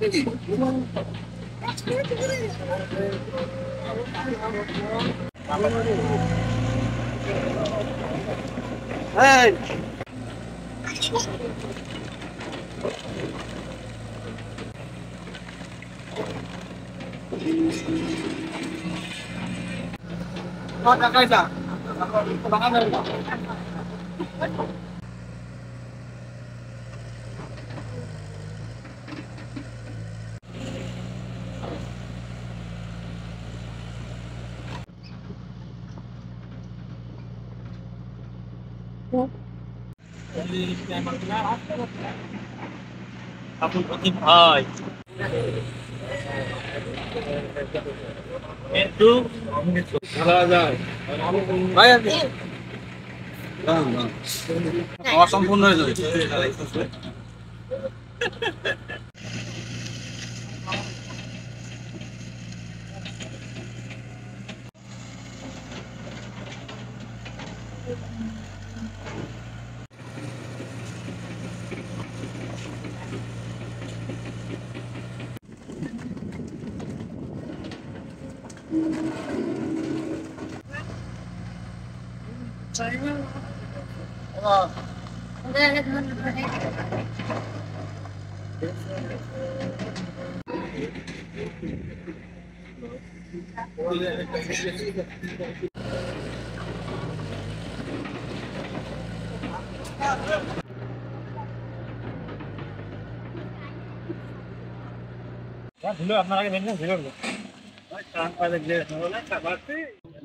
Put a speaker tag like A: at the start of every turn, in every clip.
A: Hey! Kau dah kaya dah. Bangan dah. Aku putih hai. Itu ada. Bayar ni. Bang. সম্পূর্ণ হয়ে যাবে।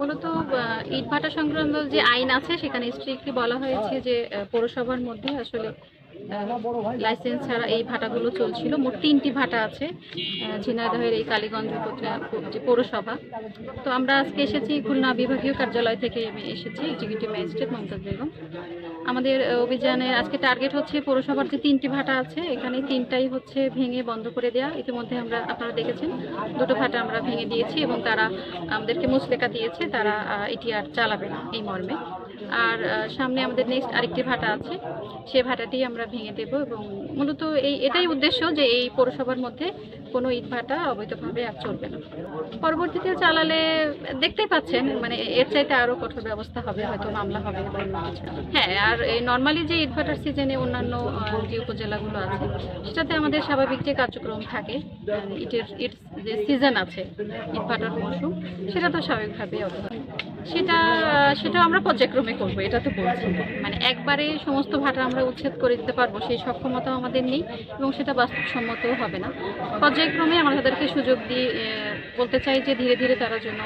B: মূলত ইটভাটা সংক্রান্ত যে আইন আছে সেখানে স্ট্রিক্টলি বলা হয়েছে যে পৌরসভার মধ্যে আসলে লাইসেন্স ছাড়া এই ভাটাগুলো চলছিল। মোট 3টি ভাটা আছে ঝিনাইদহের এই কালীগঞ্জ যে পৌরসভা। তো আমরা আজকে এসেছি খুলনা বিভাগীয় কার্যালয় থেকে আমি এসেছি, এক্সিকিউটিভ ম্যাজিস্ট্রেট মমতাজ বেগম। আমাদের অভিযানের আজকে টার্গেট হচ্ছে পৌরসভার যে 3টি ভাটা আছে এখানে 3টাই হচ্ছে ভেঙে বন্ধ করে দেওয়া। ইতিমধ্যে আপনারা দেখেছেন 2টো ভাটা আমরা ভেঙে দিয়েছি এবং তারা আমাদেরকে মুচলেখা দিয়েছে তারা এটি আর চালাবে না এই মর্মে। আর সামনে আমাদের নেক্সট আরেকটি ভাটা আছে, সে ভাটাটি আমরা ভেঙে দেব এবং মূলত এটাই উদ্দেশ্য যে এই পৌরসভার মধ্যে কোনো ইট ভাটা অবৈধভাবে আর চলবে না। পরবর্তীতে চালালে দেখতেই পাচ্ছেন মানে এর চাইতে আরও কঠোর ব্যবস্থা হবে, হয়তো মামলা হবে। হ্যাঁ, আর এই নর্মালি যে ইট ভাটার সিজনে অন্যান্য যে উপজেলাগুলো আছে সেটাতে আমাদের স্বাভাবিক যে কার্যক্রম থাকে, ইট যে সিজন আছে ইট ভাটার মৌসুম, সেটা তো স্বাভাবিকভাবেই অবদান। সেটা আমরা পর্যায়ক্রমে করবো, এটা তো বলছি। মানে একবারে সমস্ত ভাটা আমরা উচ্ছেদ করে দিতে পারবো সেই সক্ষমতা আমাদের নেই এবং সেটা বাস্তবসম্মতও হবে না। পর্যায়ক্রমে আমরা তাদেরকে সুযোগ দিয়ে বলতে চাই যে ধীরে ধীরে তারা যেন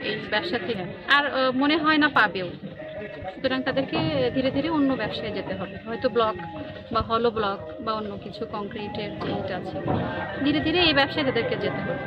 B: এই ব্যবসা থেকে আর মনে হয় না পাবেও, সুতরাং তাদেরকে ধীরে ধীরে অন্য ব্যবসায় যেতে হবে, হয়তো ব্লক বা হলো ব্লক বা অন্য কিছু কংক্রিটের যে ইট আছে, ধীরে ধীরে এই ব্যবসায় তাদেরকে যেতে হবে।